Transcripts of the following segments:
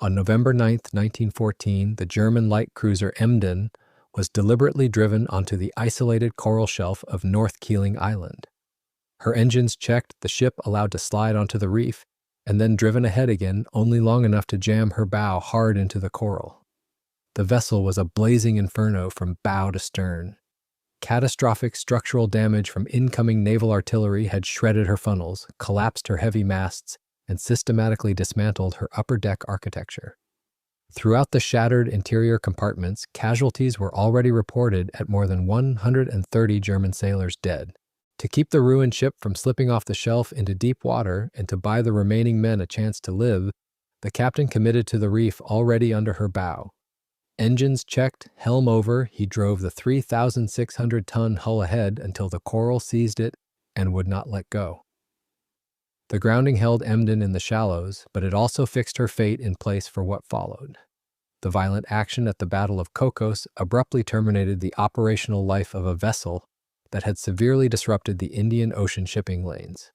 On November 9, 1914, the German light cruiser Emden was deliberately driven onto the isolated coral shelf of North Keeling Island. Her engines checked, the ship allowed to slide onto the reef, and then driven ahead again, only long enough to jam her bow hard into the coral. The vessel was a blazing inferno from bow to stern. Catastrophic structural damage from incoming naval artillery had shredded her funnels, collapsed her heavy masts, and systematically dismantled her upper deck architecture. Throughout the shattered interior compartments, casualties were already reported at more than 130 German sailors dead. To keep the ruined ship from slipping off the shelf into deep water and to buy the remaining men a chance to live, the captain committed to the reef already under her bow. Engines checked, helm over, he drove the 3,600-ton hull ahead until the coral seized it and would not let go. The grounding held Emden in the shallows, but it also fixed her fate in place for what followed. The violent action at the Battle of Cocos abruptly terminated the operational life of a vessel that had severely disrupted the Indian Ocean shipping lanes.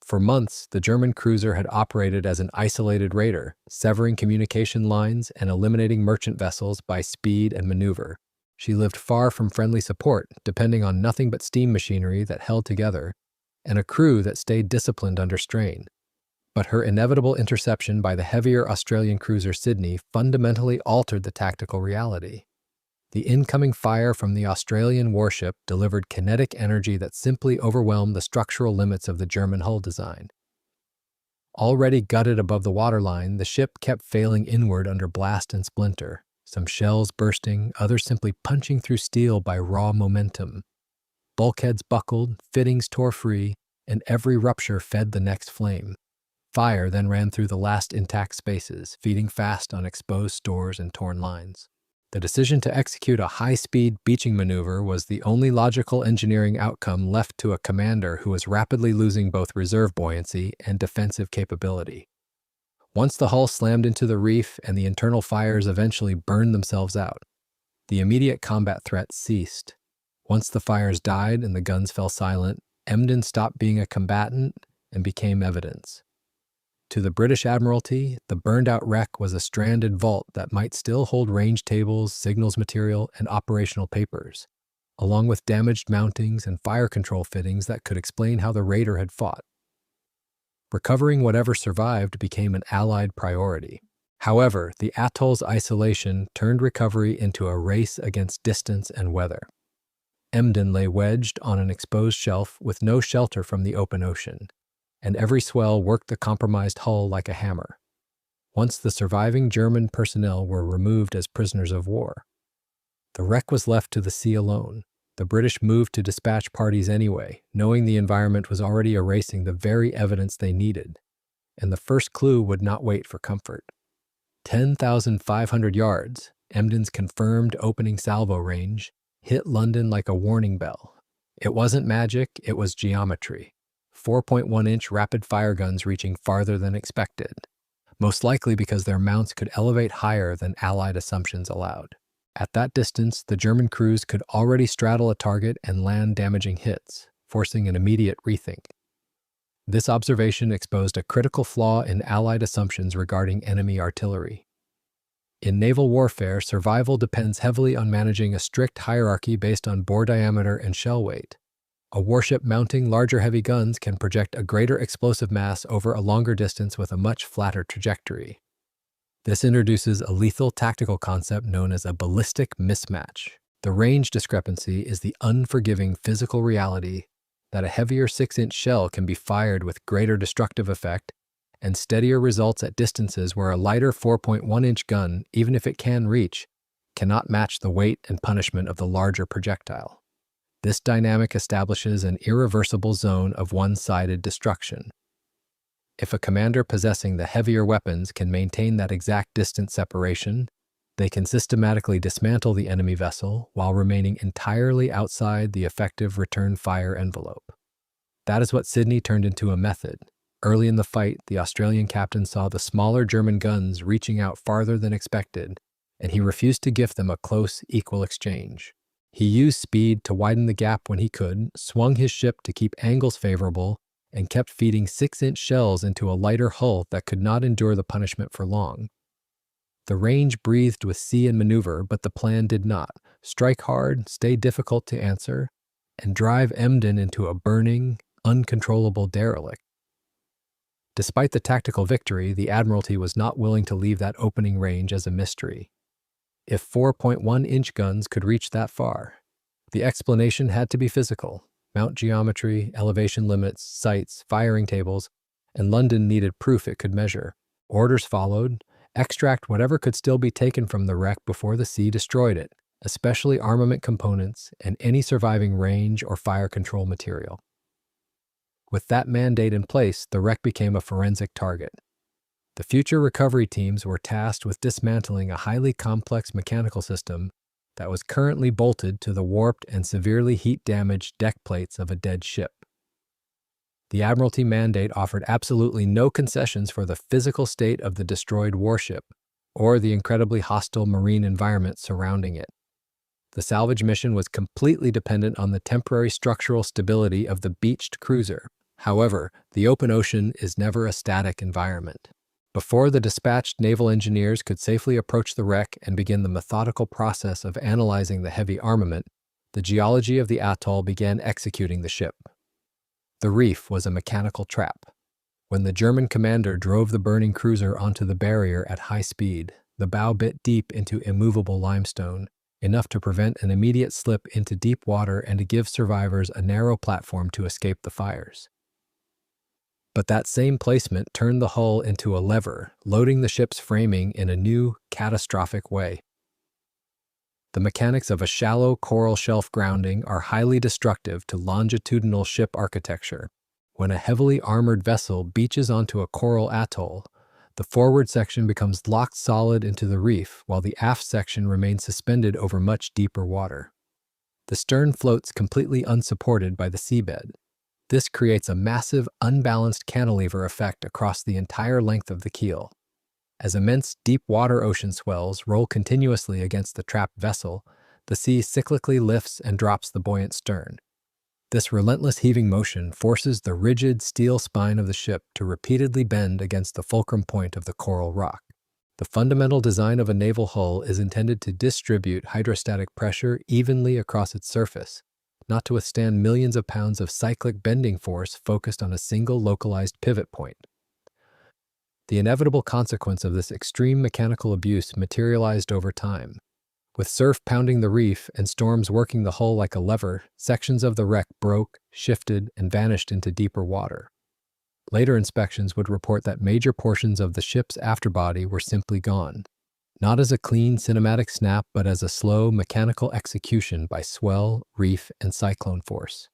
For months, the German cruiser had operated as an isolated raider, severing communication lines and eliminating merchant vessels by speed and maneuver. She lived far from friendly support, depending on nothing but steam machinery that held together, and a crew that stayed disciplined under strain. But her inevitable interception by the heavier Australian cruiser Sydney fundamentally altered the tactical reality. The incoming fire from the Australian warship delivered kinetic energy that simply overwhelmed the structural limits of the German hull design. Already gutted above the waterline, the ship kept failing inward under blast and splinter, some shells bursting, others simply punching through steel by raw momentum. Bulkheads buckled, fittings tore free, and every rupture fed the next flame. Fire then ran through the last intact spaces, feeding fast on exposed stores and torn lines. The decision to execute a high-speed beaching maneuver was the only logical engineering outcome left to a commander who was rapidly losing both reserve buoyancy and defensive capability. Once the hull slammed into the reef and the internal fires eventually burned themselves out, the immediate combat threat ceased. Once the fires died and the guns fell silent, Emden stopped being a combatant and became evidence. To the British Admiralty, the burned-out wreck was a stranded vault that might still hold range tables, signals material, and operational papers, along with damaged mountings and fire control fittings that could explain how the raider had fought. Recovering whatever survived became an Allied priority. However, the atoll's isolation turned recovery into a race against distance and weather. Emden lay wedged on an exposed shelf with no shelter from the open ocean, and every swell worked the compromised hull like a hammer. Once the surviving German personnel were removed as prisoners of war, the wreck was left to the sea alone. The British moved to dispatch parties anyway, knowing the environment was already erasing the very evidence they needed, and the first clue would not wait for comfort. 10,500 yards, Emden's confirmed opening salvo range, hit London like a warning bell. It wasn't magic, it was geometry. 4.1-inch rapid-fire guns reaching farther than expected, most likely because their mounts could elevate higher than Allied assumptions allowed. At that distance, the German crews could already straddle a target and land damaging hits, forcing an immediate rethink. This observation exposed a critical flaw in Allied assumptions regarding enemy artillery. In naval warfare, survival depends heavily on managing a strict hierarchy based on bore diameter and shell weight. A warship mounting larger heavy guns can project a greater explosive mass over a longer distance with a much flatter trajectory. This introduces a lethal tactical concept known as a ballistic mismatch. The range discrepancy is the unforgiving physical reality that a heavier 6-inch shell can be fired with greater destructive effect and steadier results at distances where a lighter 4.1-inch gun, even if it can reach, cannot match the weight and punishment of the larger projectile. This dynamic establishes an irreversible zone of one-sided destruction. If a commander possessing the heavier weapons can maintain that exact distance separation, they can systematically dismantle the enemy vessel while remaining entirely outside the effective return fire envelope. That is what Sydney turned into a method. Early in the fight, the Australian captain saw the smaller German guns reaching out farther than expected, and he refused to give them a close, equal exchange. He used speed to widen the gap when he could, swung his ship to keep angles favorable, and kept feeding 6-inch shells into a lighter hull that could not endure the punishment for long. The range breathed with sea and maneuver, but the plan did not. Strike hard, stay difficult to answer, and drive Emden into a burning, uncontrollable derelict. Despite the tactical victory, the Admiralty was not willing to leave that opening range as a mystery. If 4.1-inch guns could reach that far, the explanation had to be physical. Mount geometry, elevation limits, sights, firing tables, and London needed proof it could measure. Orders followed: extract whatever could still be taken from the wreck before the sea destroyed it, especially armament components and any surviving range or fire control material. With that mandate in place, the wreck became a forensic target. The future recovery teams were tasked with dismantling a highly complex mechanical system that was currently bolted to the warped and severely heat-damaged deck plates of a dead ship. The Admiralty mandate offered absolutely no concessions for the physical state of the destroyed warship or the incredibly hostile marine environment surrounding it. The salvage mission was completely dependent on the temporary structural stability of the beached cruiser. However, the open ocean is never a static environment. Before the dispatched naval engineers could safely approach the wreck and begin the methodical process of analyzing the heavy armament, the geology of the atoll began executing the ship. The reef was a mechanical trap. When the German commander drove the burning cruiser onto the barrier at high speed, the bow bit deep into immovable limestone, enough to prevent an immediate slip into deep water and to give survivors a narrow platform to escape the fires. But that same placement turned the hull into a lever, loading the ship's framing in a new, catastrophic way. The mechanics of a shallow coral shelf grounding are highly destructive to longitudinal ship architecture. When a heavily armored vessel beaches onto a coral atoll, the forward section becomes locked solid into the reef, while the aft section remains suspended over much deeper water. The stern floats completely unsupported by the seabed. This creates a massive, unbalanced cantilever effect across the entire length of the keel. As immense deep-water ocean swells roll continuously against the trapped vessel, the sea cyclically lifts and drops the buoyant stern. This relentless heaving motion forces the rigid steel spine of the ship to repeatedly bend against the fulcrum point of the coral rock. The fundamental design of a naval hull is intended to distribute hydrostatic pressure evenly across its surface, not to withstand millions of pounds of cyclic bending force focused on a single localized pivot point. The inevitable consequence of this extreme mechanical abuse materialized over time. With surf pounding the reef and storms working the hull like a lever, sections of the wreck broke, shifted, and vanished into deeper water. Later inspections would report that major portions of the ship's afterbody were simply gone, not as a clean cinematic snap, but as a slow mechanical execution by swell, reef, and cyclone force.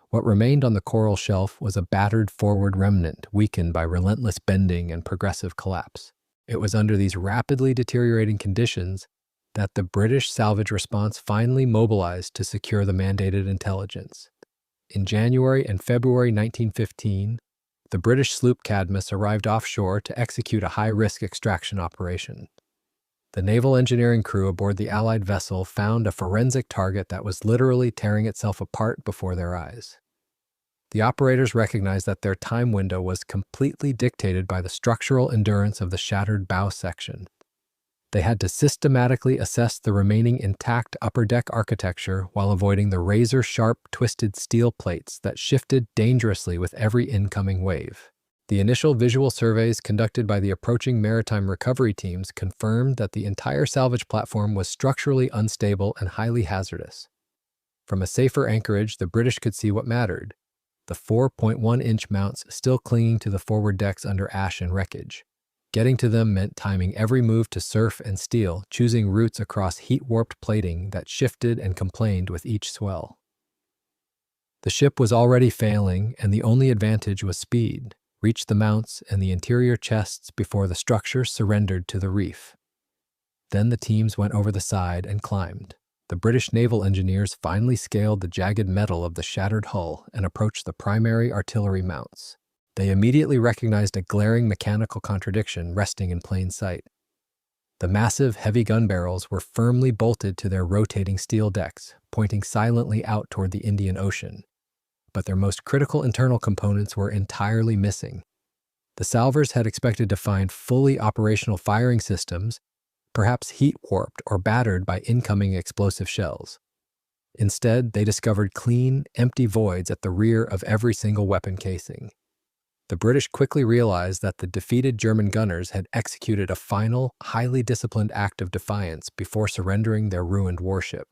What remained on the coral shelf was a battered forward remnant weakened by relentless bending and progressive collapse. It was under these rapidly deteriorating conditions that the British salvage response finally mobilized to secure the mandated intelligence. In January and February 1915, the British sloop Cadmus arrived offshore to execute a high-risk extraction operation. The naval engineering crew aboard the Allied vessel found a forensic target that was literally tearing itself apart before their eyes. The operators recognized that their time window was completely dictated by the structural endurance of the shattered bow section. They had to systematically assess the remaining intact upper deck architecture while avoiding the razor-sharp, twisted steel plates that shifted dangerously with every incoming wave. The initial visual surveys conducted by the approaching maritime recovery teams confirmed that the entire salvage platform was structurally unstable and highly hazardous. From a safer anchorage, the British could see what mattered: the 4.1-inch mounts still clinging to the forward decks under ash and wreckage. Getting to them meant timing every move to surf and steel, choosing routes across heat-warped plating that shifted and complained with each swell. The ship was already failing, and the only advantage was speed. Reach the mounts and the interior chests before the structure surrendered to the reef. Then the teams went over the side and climbed. The British naval engineers finally scaled the jagged metal of the shattered hull and approached the primary artillery mounts. They immediately recognized a glaring mechanical contradiction resting in plain sight. The massive, heavy gun barrels were firmly bolted to their rotating steel decks, pointing silently out toward the Indian Ocean. But their most critical internal components were entirely missing. The salvers had expected to find fully operational firing systems, perhaps heat-warped or battered by incoming explosive shells. Instead, they discovered clean, empty voids at the rear of every single weapon casing. The British quickly realized that the defeated German gunners had executed a final, highly disciplined act of defiance before surrendering their ruined warship.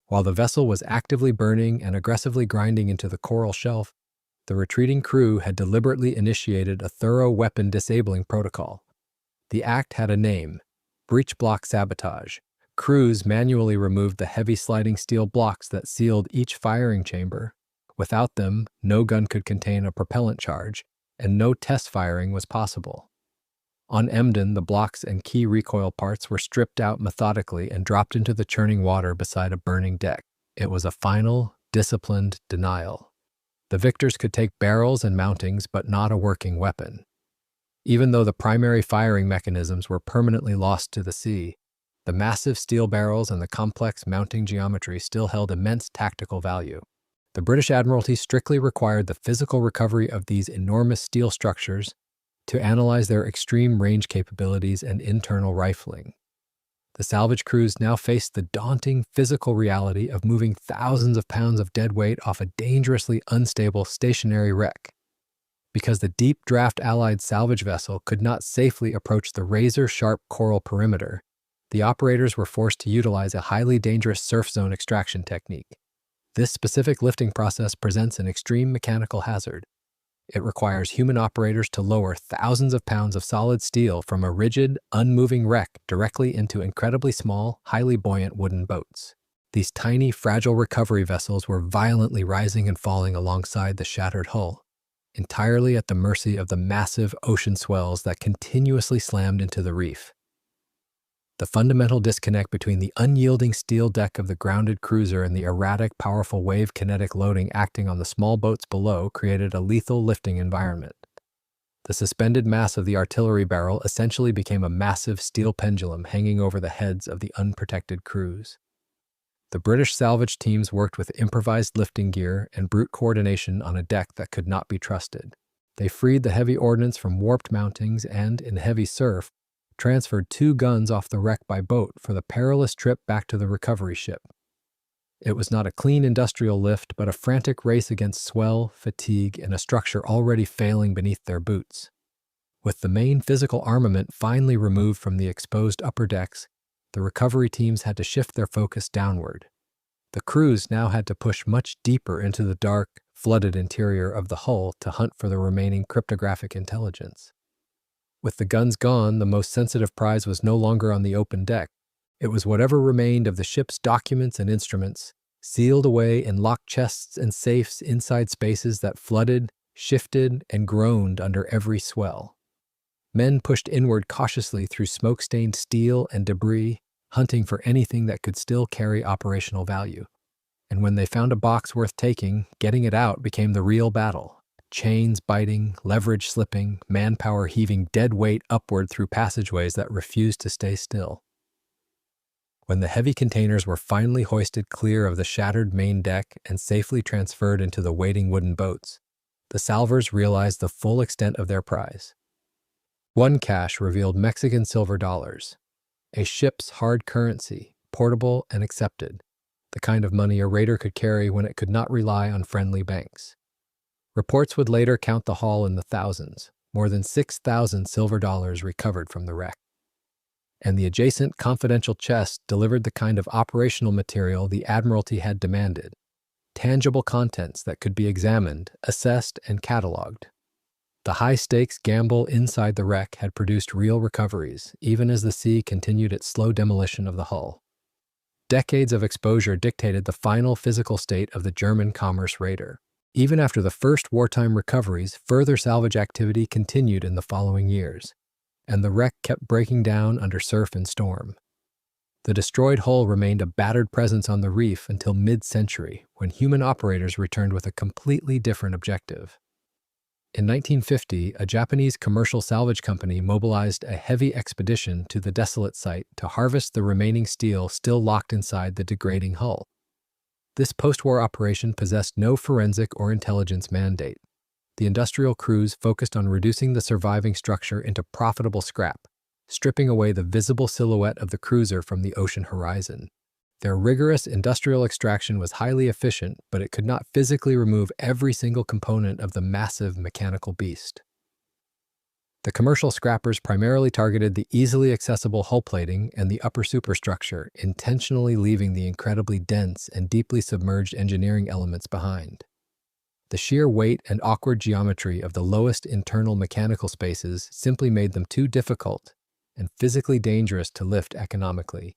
While the vessel was actively burning and aggressively grinding into the coral shelf, the retreating crew had deliberately initiated a thorough weapon disabling protocol. The act had a name: breech block sabotage. Crews manually removed the heavy sliding steel blocks that sealed each firing chamber. Without them, no gun could contain a propellant charge, and no test firing was possible. On Emden, the blocks and key recoil parts were stripped out methodically and dropped into the churning water beside a burning deck. It was a final, disciplined denial. The victors could take barrels and mountings, but not a working weapon. Even though the primary firing mechanisms were permanently lost to the sea, the massive steel barrels and the complex mounting geometry still held immense tactical value. The British Admiralty strictly required the physical recovery of these enormous steel structures to analyze their extreme range capabilities and internal rifling. The salvage crews now faced the daunting physical reality of moving thousands of pounds of dead weight off a dangerously unstable stationary wreck. Because the deep draft Allied salvage vessel could not safely approach the razor-sharp coral perimeter, the operators were forced to utilize a highly dangerous surf zone extraction technique. This specific lifting process presents an extreme mechanical hazard. It requires human operators to lower thousands of pounds of solid steel from a rigid, unmoving wreck directly into incredibly small, highly buoyant wooden boats. These tiny, fragile recovery vessels were violently rising and falling alongside the shattered hull, entirely at the mercy of the massive ocean swells that continuously slammed into the reef. The fundamental disconnect between the unyielding steel deck of the grounded cruiser and the erratic, powerful wave kinetic loading acting on the small boats below created a lethal lifting environment. The suspended mass of the artillery barrel essentially became a massive steel pendulum hanging over the heads of the unprotected crews. The British salvage teams worked with improvised lifting gear and brute coordination on a deck that could not be trusted. They freed the heavy ordnance from warped mountings and, in heavy surf, transferred 2 guns off the wreck by boat for the perilous trip back to the recovery ship. It was not a clean industrial lift, but a frantic race against swell, fatigue, and a structure already failing beneath their boots. With the main physical armament finally removed from the exposed upper decks, the recovery teams had to shift their focus downward. The crews now had to push much deeper into the dark, flooded interior of the hull to hunt for the remaining cryptographic intelligence. With the guns gone, the most sensitive prize was no longer on the open deck. It was whatever remained of the ship's documents and instruments, sealed away in locked chests and safes inside spaces that flooded, shifted, and groaned under every swell. Men pushed inward cautiously through smoke-stained steel and debris, hunting for anything that could still carry operational value. And when they found a box worth taking, getting it out became the real battle. Chains biting, leverage slipping, manpower heaving dead weight upward through passageways that refused to stay still. When the heavy containers were finally hoisted clear of the shattered main deck and safely transferred into the waiting wooden boats, the salvers realized the full extent of their prize. One cache revealed Mexican silver dollars, a ship's hard currency, portable and accepted, the kind of money a raider could carry when it could not rely on friendly banks. Reports would later count the haul in the thousands, more than 6,000 silver dollars recovered from the wreck. And the adjacent confidential chest delivered the kind of operational material the Admiralty had demanded, tangible contents that could be examined, assessed, and cataloged. The high-stakes gamble inside the wreck had produced real recoveries, even as the sea continued its slow demolition of the hull. Decades of exposure dictated the final physical state of the German commerce raider. Even after the first wartime recoveries, further salvage activity continued in the following years, and the wreck kept breaking down under surf and storm. The destroyed hull remained a battered presence on the reef until mid-century, when human operators returned with a completely different objective. In 1950, a Japanese commercial salvage company mobilized a heavy expedition to the desolate site to harvest the remaining steel still locked inside the degrading hull. This post-war operation possessed no forensic or intelligence mandate. The industrial crews focused on reducing the surviving structure into profitable scrap, stripping away the visible silhouette of the cruiser from the ocean horizon. Their rigorous industrial extraction was highly efficient, but it could not physically remove every single component of the massive mechanical beast. The commercial scrappers primarily targeted the easily accessible hull plating and the upper superstructure, intentionally leaving the incredibly dense and deeply submerged engineering elements behind. The sheer weight and awkward geometry of the lowest internal mechanical spaces simply made them too difficult and physically dangerous to lift economically.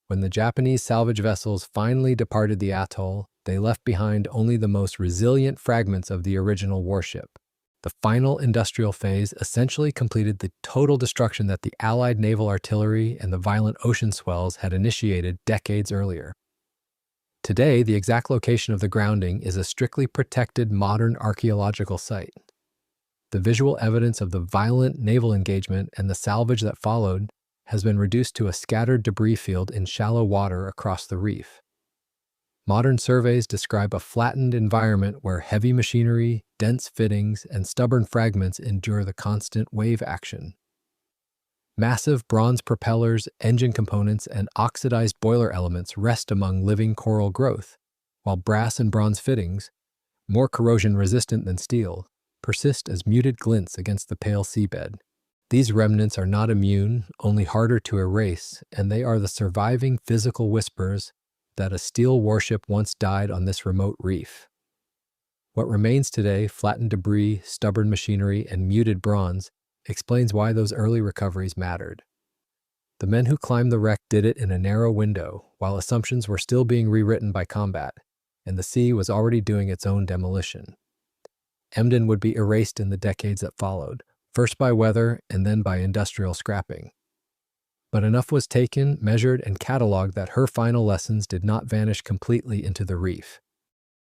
When the Japanese salvage vessels finally departed the atoll, they left behind only the most resilient fragments of the original warship. The final industrial phase essentially completed the total destruction that the Allied naval artillery and the violent ocean swells had initiated decades earlier. Today, the exact location of the grounding is a strictly protected modern archaeological site. The visual evidence of the violent naval engagement and the salvage that followed has been reduced to a scattered debris field in shallow water across the reef. Modern surveys describe a flattened environment where heavy machinery, dense fittings, and stubborn fragments endure the constant wave action. Massive bronze propellers, engine components, and oxidized boiler elements rest among living coral growth, while brass and bronze fittings, more corrosion-resistant than steel, persist as muted glints against the pale seabed. These remnants are not immune, only harder to erase, and they are the surviving physical whispers that a steel warship once died on this remote reef. What remains today, flattened debris, stubborn machinery, and muted bronze, explains why those early recoveries mattered. The men who climbed the wreck did it in a narrow window, while assumptions were still being rewritten by combat, and the sea was already doing its own demolition. Emden would be erased in the decades that followed, first by weather and then by industrial scrapping. But enough was taken, measured, and cataloged that her final lessons did not vanish completely into the reef.